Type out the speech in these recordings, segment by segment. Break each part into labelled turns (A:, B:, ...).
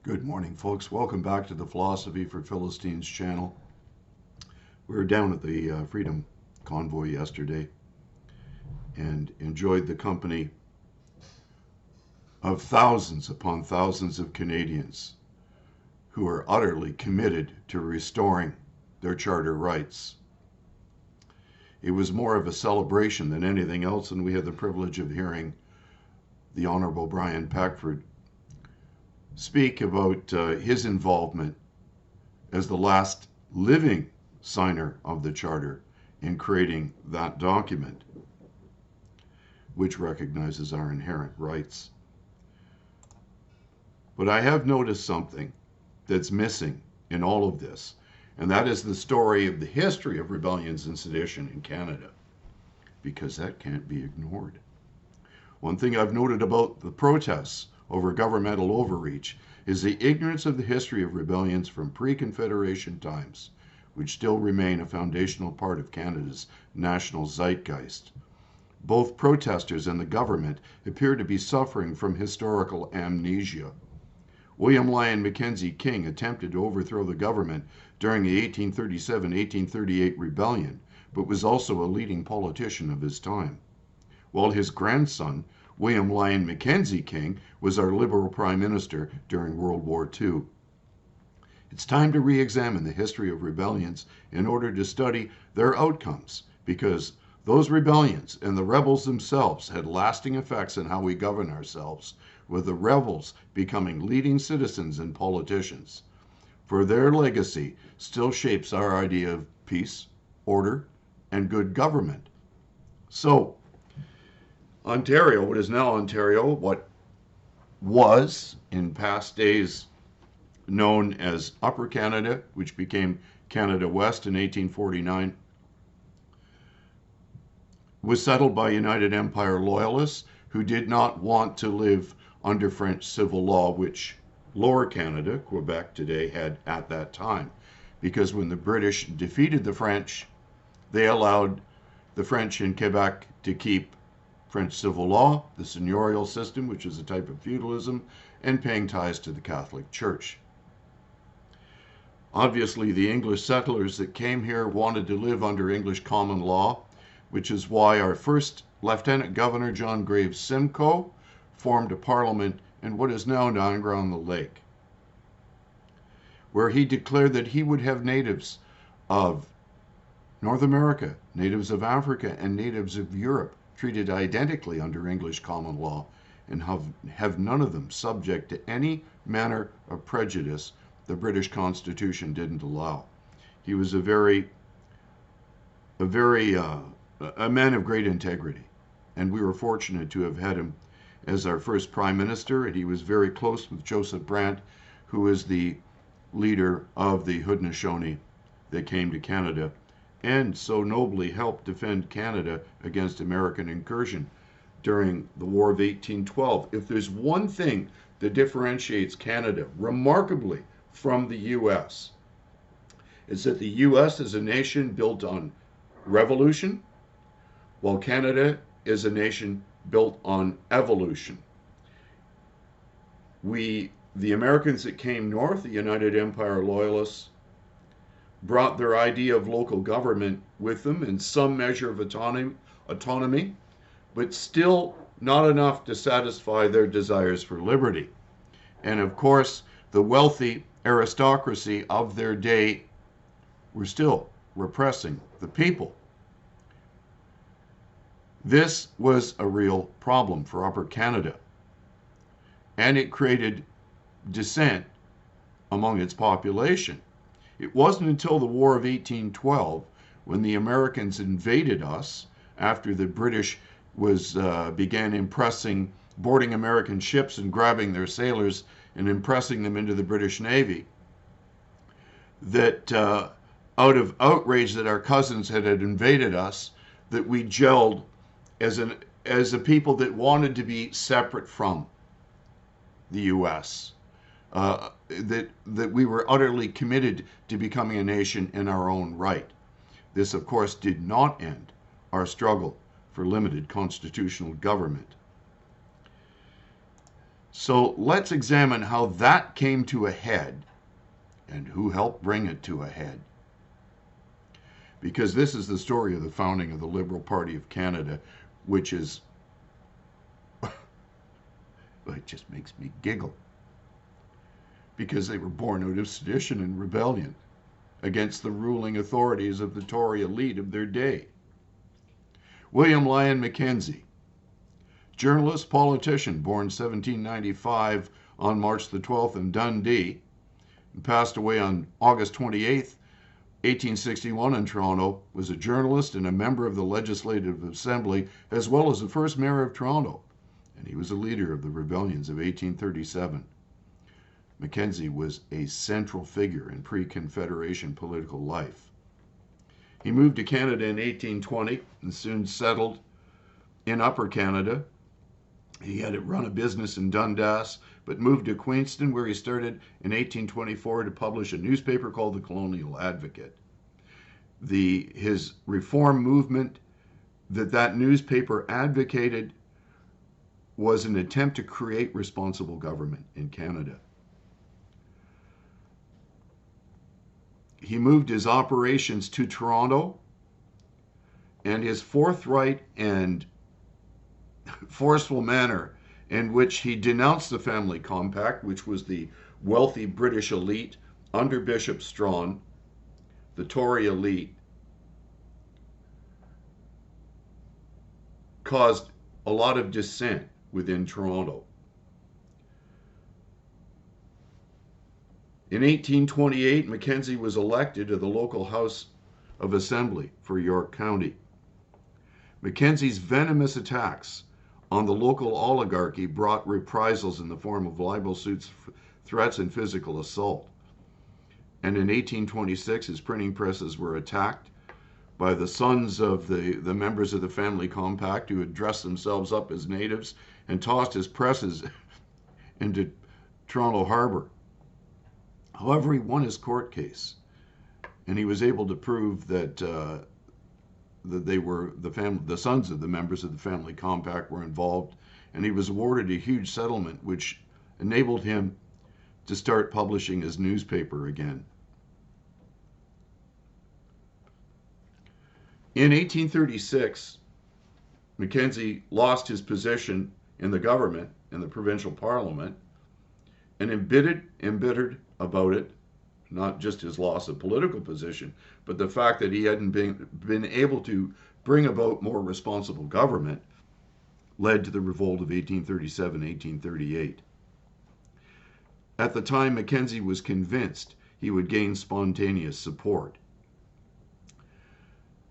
A: Good morning, folks. Welcome back to the Philosophy for Philistines channel. We were down at the Freedom Convoy yesterday and enjoyed the company of thousands upon thousands of Canadians who are utterly committed to restoring their charter rights. It was more of a celebration than anything else, and we had the privilege of hearing the Honorable Brian Peckford speak about his involvement as the last living signer of the Charter in creating that document, which recognizes our inherent rights. But I have noticed something that's missing in all of this, and that is the story of the history of rebellions and sedition in Canada, because that can't be ignored. One thing I've noted about the protests over governmental overreach is the ignorance of the history of rebellions from pre-Confederation times, which still remain a foundational part of Canada's national zeitgeist. Both protesters and the government appear to be suffering from historical amnesia. Lyon Mackenzie King attempted to overthrow the government during the 1837-1838 rebellion, but was also a leading politician of his time, while his grandson, Lyon Mackenzie King, was our Liberal Prime Minister during World War II. It's time to re-examine the history of rebellions in order to study their outcomes, because those rebellions and the rebels themselves had lasting effects on how we govern ourselves, with the rebels becoming leading citizens and politicians. For their legacy still shapes our idea of peace, order, and good government. So, Ontario, what is now Ontario, what was in past days known as Upper Canada, which became Canada West in 1849, was settled by United Empire Loyalists who did not want to live under French civil law, which Lower Canada, Quebec today, had at that time. Because when the British defeated the French, they allowed the French in Quebec to keep French civil law, the seigneurial system, which is a type of feudalism, and paying ties to the Catholic Church. Obviously, the English settlers that came here wanted to live under English common law, which is why our first Lieutenant Governor, John Graves Simcoe, formed a parliament in what is now Niagara on the Lake, where he declared that he would have natives of North America, natives of Africa, and natives of Europe treated identically under English common law, and have none of them subject to any manner of prejudice the British Constitution didn't allow. He was a man of great integrity, and we were fortunate to have had him as our first Prime Minister, and he was very close with Joseph Brant, who is the leader of the Haudenosaunee that came to Canada and so nobly helped defend Canada against American incursion during the War of 1812. If there's one thing that differentiates Canada remarkably from the U.S., it's that the U.S. is a nation built on revolution, while Canada is a nation built on evolution. The Americans that came north, the United Empire Loyalists, brought their idea of local government with them and some measure of autonomy, but still not enough to satisfy their desires for liberty. And of course, the wealthy aristocracy of their day were still repressing the people. This was a real problem for Upper Canada, and it created dissent among its population. It wasn't until the War of 1812, when the Americans invaded us after the British began boarding American ships and grabbing their sailors and impressing them into the British Navy, that out of outrage that our cousins had invaded us, that we gelled as a people that wanted to be separate from the U.S., that we were utterly committed to becoming a nation in our own right. This, of course, did not end our struggle for limited constitutional government. So let's examine how that came to a head and who helped bring it to a head. Because this is the story of the founding of the Liberal Party of Canada, which is, it just makes me giggle. Because they were born out of sedition and rebellion against the ruling authorities of the Tory elite of their day. William Lyon Mackenzie, journalist, politician, born 1795 on March the 12th in Dundee, and passed away on August 28th, 1861 in Toronto, was a journalist and a member of the Legislative Assembly, as well as the first mayor of Toronto, and he was a leader of the rebellions of 1837. Mackenzie was a central figure in pre-Confederation political life. He moved to Canada in 1820 and soon settled in Upper Canada. He had run a business in Dundas, but moved to Queenston, where he started in 1824 to publish a newspaper called the Colonial Advocate. His reform movement that newspaper advocated was an attempt to create responsible government in Canada. He moved his operations to Toronto, and his forthright and forceful manner in which he denounced the family compact, which was the wealthy British elite under Bishop Strachan, the Tory elite, caused a lot of dissent within Toronto. In 1828, Mackenzie was elected to the local House of Assembly for York County. Mackenzie's venomous attacks on the local oligarchy brought reprisals in the form of libel suits, threats, and physical assault. And in 1826, his printing presses were attacked by the sons of the members of the family compact, who had dressed themselves up as natives and tossed his presses into Toronto Harbor. However, he won his court case, and he was able to prove that they were the sons of the members of the family compact were involved, and he was awarded a huge settlement, which enabled him to start publishing his newspaper again. In 1836, Mackenzie lost his position in the government, in the provincial parliament, and embittered about it, not just his loss of political position, but the fact that he hadn't been able to bring about more responsible government, led to the revolt of 1837-1838. At the time, Mackenzie was convinced he would gain spontaneous support.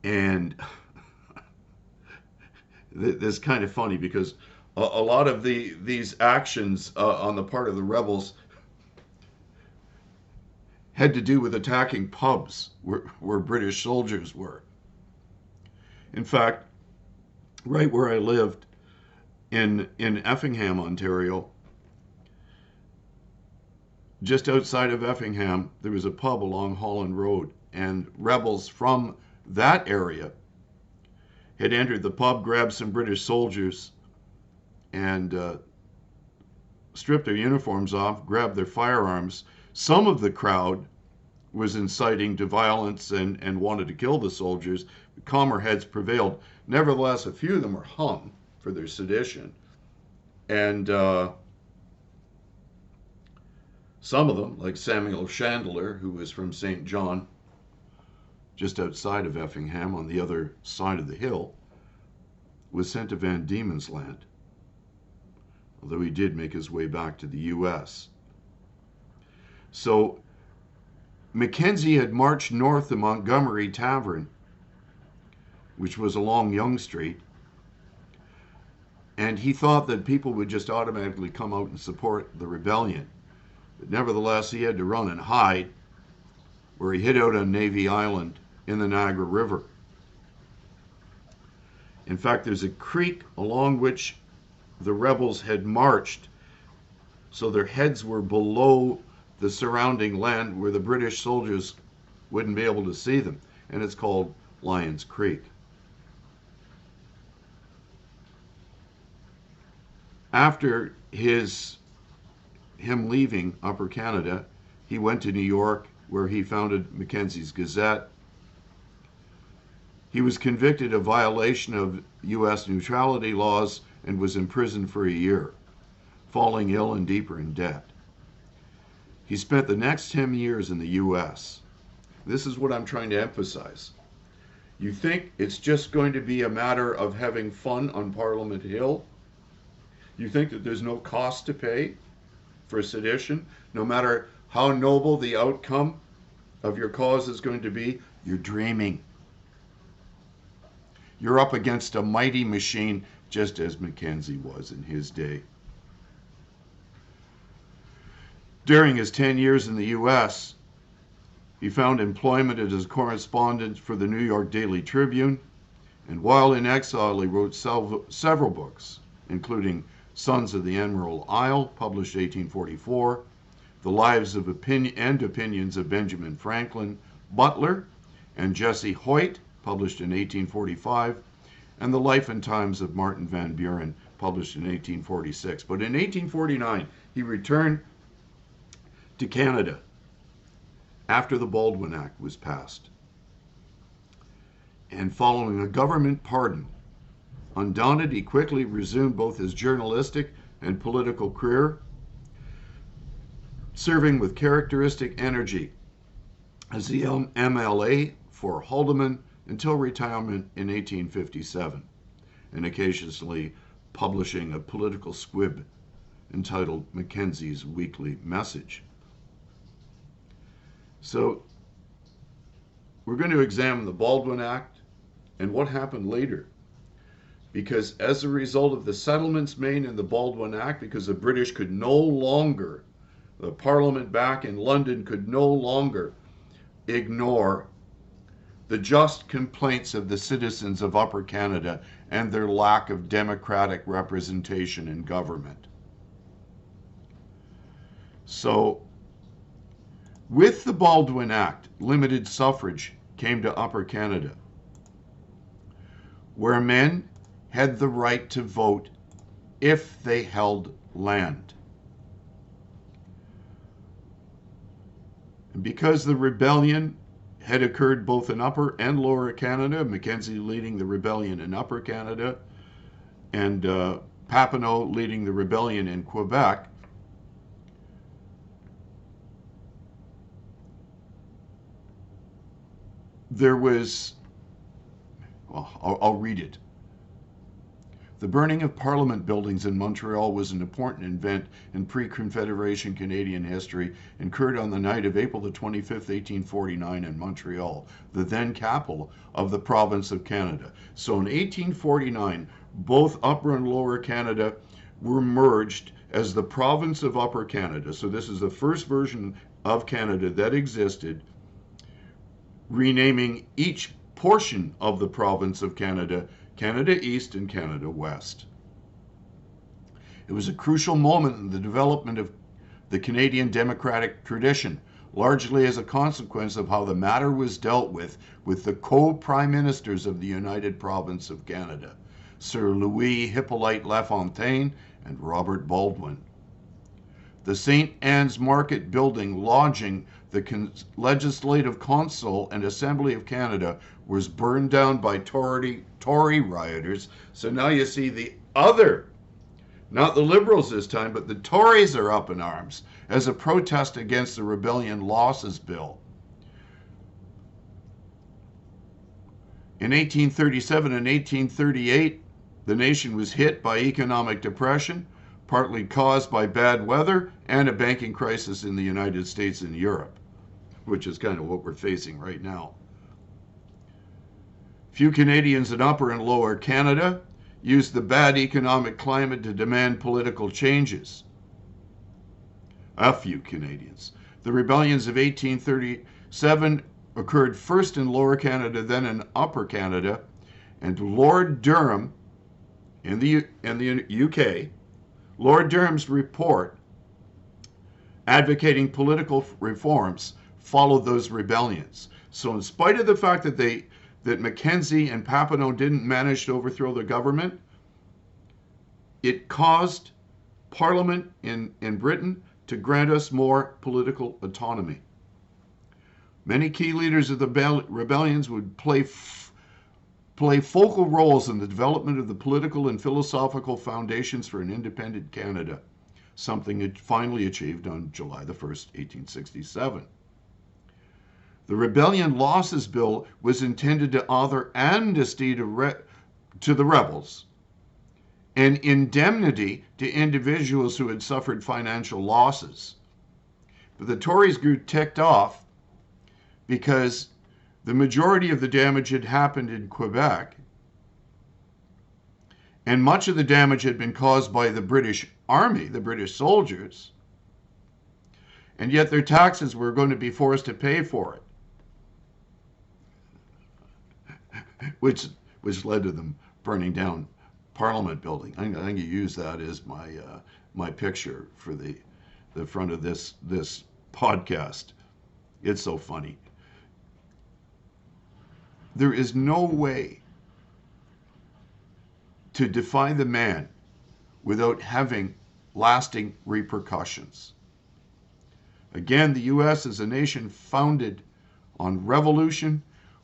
A: And this is kind of funny, because a lot of these actions on the part of the rebels had to do with attacking pubs where British soldiers were. In fact, right where I lived in Effingham, Ontario, just outside of Effingham, there was a pub along Holland Road, and rebels from that area had entered the pub, grabbed some British soldiers, and stripped their uniforms off, grabbed their firearms. Some of the crowd was inciting to violence and wanted to kill the soldiers. Calmer heads prevailed. Nevertheless, a few of them were hung for their sedition. And some of them, like Samuel Chandler, who was from St. John, just outside of Effingham on the other side of the hill, was sent to Van Diemen's Land, although he did make his way back to the U.S. So Mackenzie had marched north to Montgomery Tavern, which was along Yonge Street, and he thought that people would just automatically come out and support the rebellion. But nevertheless, he had to run and hide, where he hid out on Navy Island in the Niagara River. In fact, there's a creek along which the rebels had marched, so their heads were below the surrounding land where the British soldiers wouldn't be able to see them, and it's called Lyons Creek. After his him leaving Upper Canada, he went to New York, where he founded Mackenzie's Gazette. He was convicted of violation of U.S. neutrality laws and was imprisoned for a year, falling ill and deeper in debt. He spent the next 10 years in the U.S. This is what I'm trying to emphasize. You think it's just going to be a matter of having fun on Parliament Hill? You think that there's no cost to pay for sedition, no matter how noble the outcome of your cause is going to be? You're dreaming. You're up against a mighty machine, just as Mackenzie was in his day. During his 10 years in the U.S., he found employment as a correspondent for the New York Daily Tribune, and while in exile, he wrote several books, including Sons of the Emerald Isle, published 1844, The Lives of and Opinions of Benjamin Franklin, Butler, and Jesse Hoyt, published in 1845, and The Life and Times of Martin Van Buren, published in 1846. But in 1849, he returned to Canada after the Baldwin Act was passed. And following a government pardon, undaunted, he quickly resumed both his journalistic and political career, serving with characteristic energy as the MLA for Haldeman until retirement in 1857, and occasionally publishing a political squib entitled Mackenzie's Weekly Message. So we're going to examine the Baldwin Act and what happened later. Because as a result of the settlements made in the Baldwin Act, because the British could no longer, the Parliament back in London could no longer ignore the just complaints of the citizens of Upper Canada and their lack of democratic representation in government. So, with the Baldwin Act, limited suffrage came to Upper Canada, where men had the right to vote if they held land. And because the rebellion had occurred both in Upper and Lower Canada, Mackenzie leading the rebellion in Upper Canada, and Papineau leading the rebellion in Quebec, there was, well, I'll read it. The burning of Parliament buildings in Montreal was an important event in pre-Confederation Canadian history, incurred on the night of April the 25th, 1849 in Montreal, the then capital of the province of Canada. So in 1849, both Upper and Lower Canada were merged as the province of Upper Canada. So this is the first version of Canada that existed, renaming each portion of the province of Canada, Canada East and Canada West. It was a crucial moment in the development of the Canadian democratic tradition, largely as a consequence of how the matter was dealt with the co-prime ministers of the United Province of Canada, Sir Louis Hippolyte Lafontaine and Robert Baldwin. The St. Anne's Market building lodging the Legislative Council and Assembly of Canada was burned down by Tory rioters. So now you see the other, not the Liberals this time, but the Tories are up in arms as a protest against the Rebellion Losses Bill. In 1837 and 1838, the nation was hit by economic depression, partly caused by bad weather and a banking crisis in the United States and Europe, which is kind of what we're facing right now. Few Canadians in Upper and Lower Canada used the bad economic climate to demand political changes. A few Canadians. The rebellions of 1837 occurred first in Lower Canada, then in Upper Canada, and Lord Durham in the UK, Lord Durham's report advocating political reforms followed those rebellions. So in spite of the fact that Mackenzie and Papineau didn't manage to overthrow the government, it caused Parliament in Britain to grant us more political autonomy. Many key leaders of the rebellions would play focal roles in the development of the political and philosophical foundations for an independent Canada, something it finally achieved on July the 1st, 1867. The Rebellion Losses Bill was intended to author amnesty to the rebels and indemnity to individuals who had suffered financial losses. But the Tories grew ticked off because the majority of the damage had happened in Quebec, and much of the damage had been caused by the British Army, the British soldiers, and yet their taxes were going to be forced to pay for it, which led to them burning down Parliament building. I think you use that as my picture for the front of this podcast. It's so funny. There is no way to define the man without having lasting repercussions. Again, the U.S. is a nation founded on revolution,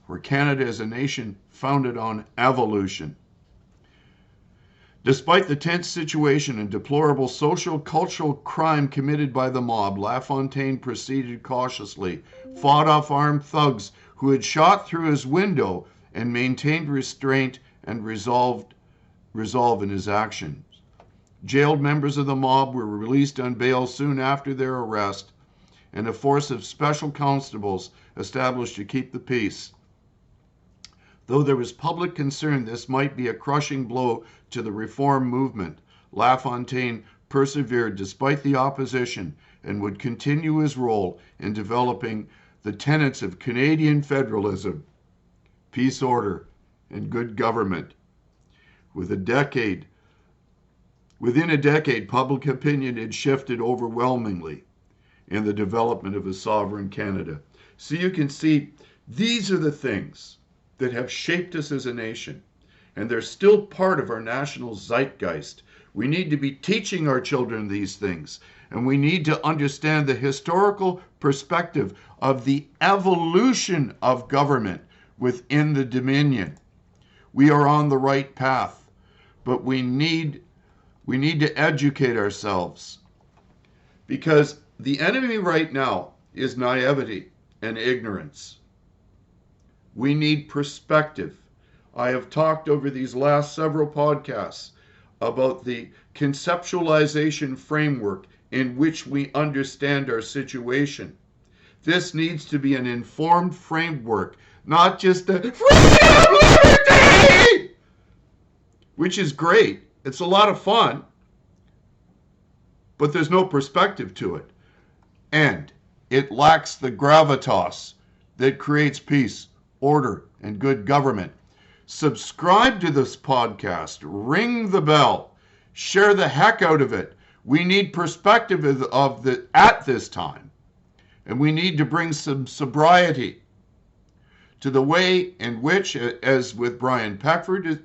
A: where Canada is a nation founded on evolution. Despite the tense situation and deplorable social cultural crime committed by the mob, LaFontaine proceeded cautiously, fought off armed thugs who had shot through his window, and maintained restraint and resolve in his actions. Jailed members of the mob were released on bail soon after their arrest, and a force of special constables established to keep the peace. Though there was public concern this might be a crushing blow to the reform movement, LaFontaine persevered despite the opposition and would continue his role in developing the tenets of Canadian federalism, peace, order, and good government. Within a decade, public opinion had shifted overwhelmingly in the development of a sovereign Canada. So you can see these are the things that have shaped us as a nation, and they're still part of our national zeitgeist. We need to be teaching our children these things, and we need to understand the historical perspective of the evolution of government within the Dominion. We are on the right path, but we need to educate ourselves, because the enemy right now is naivety and ignorance. We need perspective. I have talked over these last several podcasts about the conceptualization framework in which we understand our situation. This needs to be an informed framework, not just a freedom, liberty, which is great. It's a lot of fun, but there's no perspective to it. And it lacks the gravitas that creates peace, order, and good government. Subscribe to this podcast, ring the bell, share the heck out of it. We need perspective at this time, and we need to bring some sobriety to the way in which, as with Brian Peckford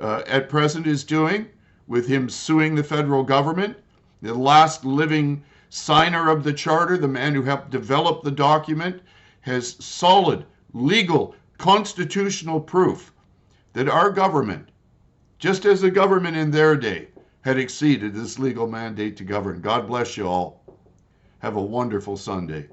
A: at present is doing, with him suing the federal government, the last living signer of the charter, the man who helped develop the document, has solid, legal, constitutional proof that our government, just as the government in their day, had exceeded this legal mandate to govern. God bless you all. Have a wonderful Sunday.